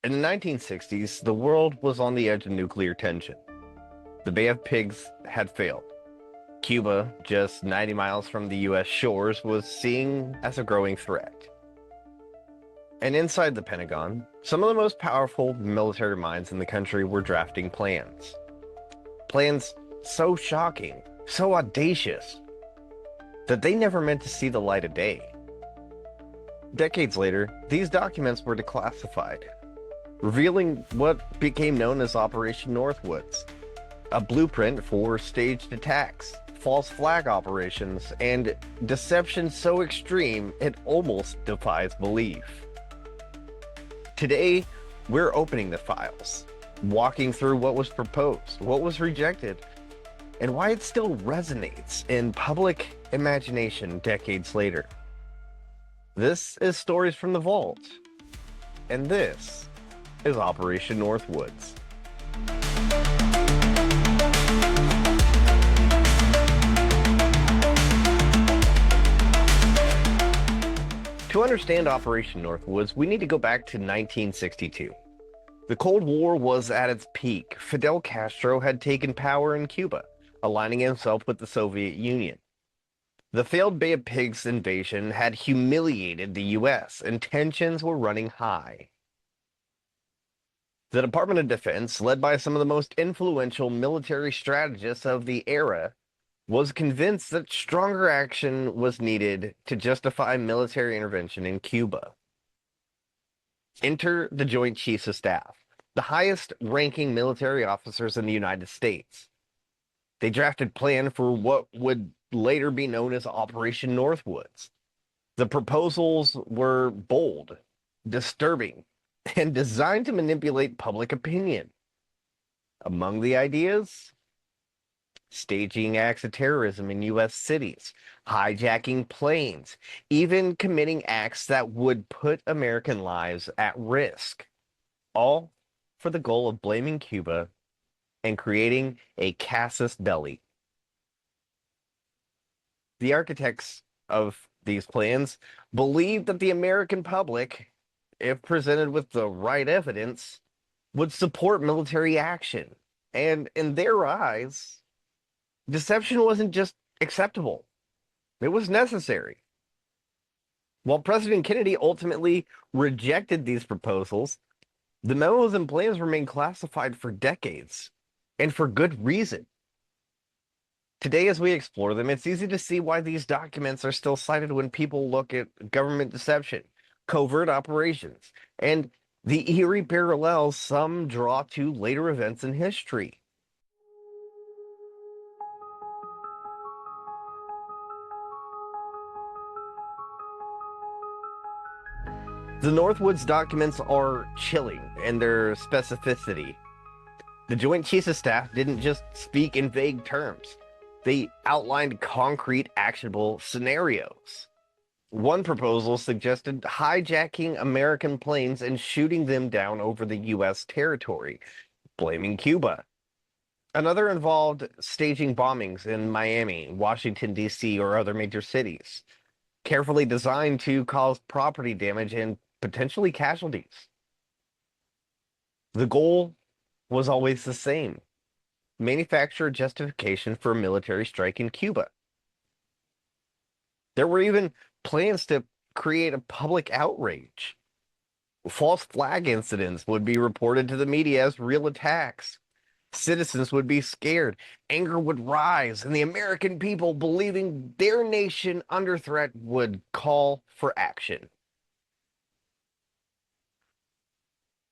In the 1960s, the world was on the edge of nuclear tension. The Bay of Pigs had failed. Cuba, just 90 miles from the US shores, was seen as a growing threat. And inside the Pentagon, some of the most powerful military minds in the country were drafting plans. Plans so shocking, so audacious, that they never meant to see the light of day. Decades later, these documents were declassified, revealing what became known as Operation Northwoods, a blueprint for staged attacks, false flag operations, and deception so extreme it almost defies belief. Today, we're opening the files, walking through what was proposed, what was rejected, and why it still resonates in public imagination decades later. This is Stories from the Vault, and this is Operation Northwoods. To understand Operation Northwoods, we need to go back to 1962. The Cold War was at its peak. Fidel Castro had taken power in Cuba, aligning himself with the Soviet Union. The failed Bay of Pigs invasion had humiliated the US, and tensions were running high. The Department of Defense, led by some of the most influential military strategists of the era, was convinced that stronger action was needed to justify military intervention in Cuba. Enter the Joint Chiefs of Staff, the highest-ranking military officers in the United States. They drafted a plan for what would later be known as Operation Northwoods. The proposals were bold, disturbing, and designed to manipulate public opinion. Among the ideas, staging acts of terrorism in U.S. cities, hijacking planes, even committing acts that would put American lives at risk, all for the goal of blaming Cuba and creating a casus belli. The architects of these plans believed that the American public, if presented with the right evidence, would support military action. And in their eyes, deception wasn't just acceptable, it was necessary. While President Kennedy ultimately rejected these proposals, the memos and plans remained classified for decades, and for good reason. Today, as we explore them, it's easy to see why these documents are still cited when people look at government deception, covert operations, and the eerie parallels some draw to later events in history. The Northwoods documents are chilling in their specificity. The Joint Chiefs of Staff didn't just speak in vague terms. They outlined concrete, actionable scenarios. One proposal suggested hijacking American planes and shooting them down over the U.S. territory, blaming Cuba. Another involved staging bombings in Miami, Washington, D.C., or other major cities, carefully designed to cause property damage and potentially casualties. The goal was always the same: manufacture justification for a military strike in Cuba. There were even plans to create a public outrage. False flag incidents would be reported to the media as real attacks. Citizens would be scared, anger would rise, and the American people, believing their nation under threat, would call for action.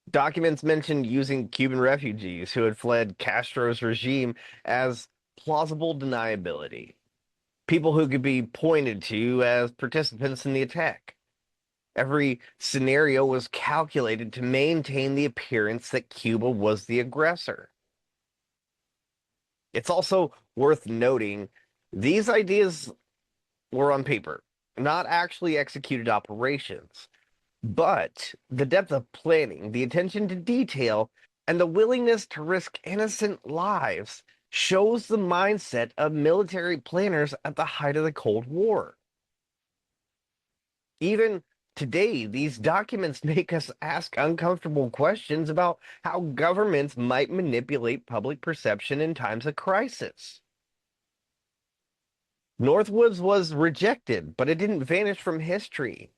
Documents mentioned using Cuban refugees who had fled Castro's regime as plausible deniability, people who could be pointed to as participants in the attack. Every scenario was calculated to maintain the appearance that Cuba was the aggressor. It's also worth noting these ideas were on paper, not actually executed operations. But the depth of planning, the attention to detail, and the willingness to risk innocent lives shows the mindset of military planners at the height of the Cold War. Even Today, these documents make us ask uncomfortable questions about how governments might manipulate public perception in times of crisis. Northwoods was rejected, but it didn't vanish from history,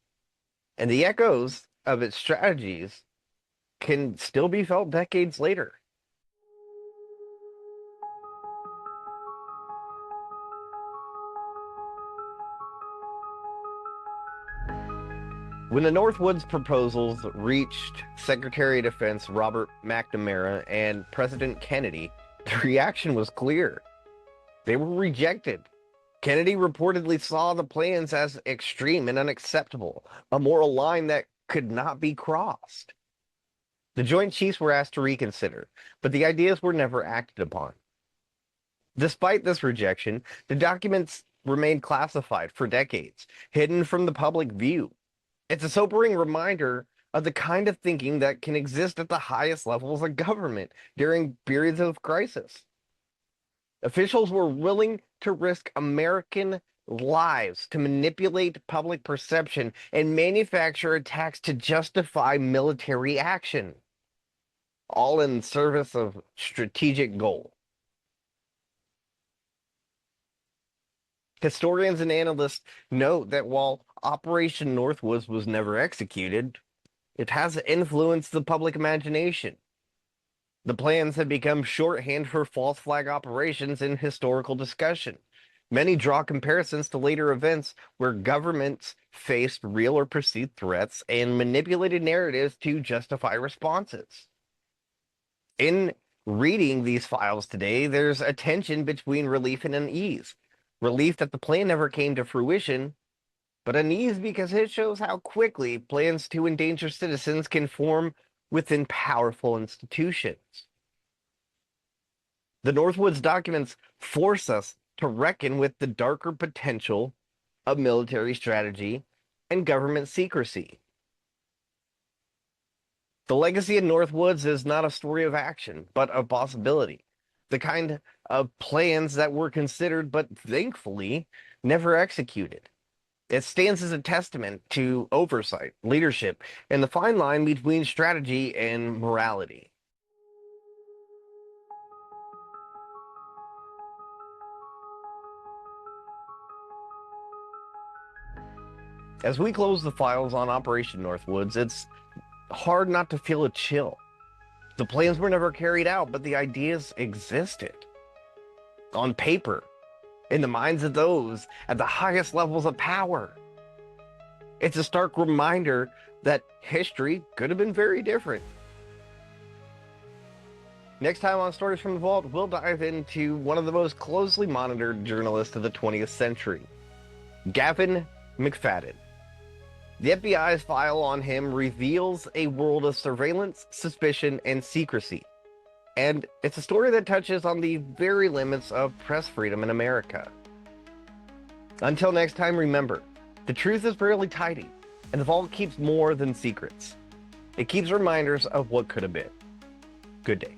and the echoes of its strategies can still be felt decades later. When the Northwoods proposals reached Secretary of Defense Robert McNamara and President Kennedy, the reaction was clear. They were rejected. Kennedy reportedly saw the plans as extreme and unacceptable, a moral line that could not be crossed. The Joint Chiefs were asked to reconsider, but the ideas were never acted upon. Despite this rejection, the documents remained classified for decades, hidden from the public view. It's a sobering reminder of the kind of thinking that can exist at the highest levels of government during periods of crisis. Officials were willing to risk American lives to manipulate public perception and manufacture attacks to justify military action, all in service of strategic goal. Historians and analysts note that while Operation Northwoods was never executed, it has influenced the public imagination. The plans have become shorthand for false flag operations in historical discussion. Many draw comparisons to later events where governments faced real or perceived threats and manipulated narratives to justify responses. In reading these files today, there's a tension between relief and unease. Relief that the plan never came to fruition, but unease because it shows how quickly plans to endanger citizens can form within powerful institutions. The Northwoods documents force us to reckon with the darker potential of military strategy and government secrecy. The legacy of Northwoods is not a story of action, but of possibility. The kind of plans that were considered, but thankfully never executed. It stands as a testament to oversight, leadership, and the fine line between strategy and morality. As we close the files on Operation Northwoods, it's hard not to feel a chill. The plans were never carried out, but the ideas existed. On paper, in the minds of those at the highest levels of power. It's a stark reminder that history could have been very different. Next time on Stories from the Vault, we'll dive into one of the most closely monitored journalists of the 20th century, Gavin McFadden. The FBI's file on him reveals a world of surveillance, suspicion, and secrecy. And it's a story that touches on the very limits of press freedom in America. Until next time, remember, the truth is rarely tidy, and the vault keeps more than secrets. It keeps reminders of what could have been. Good day.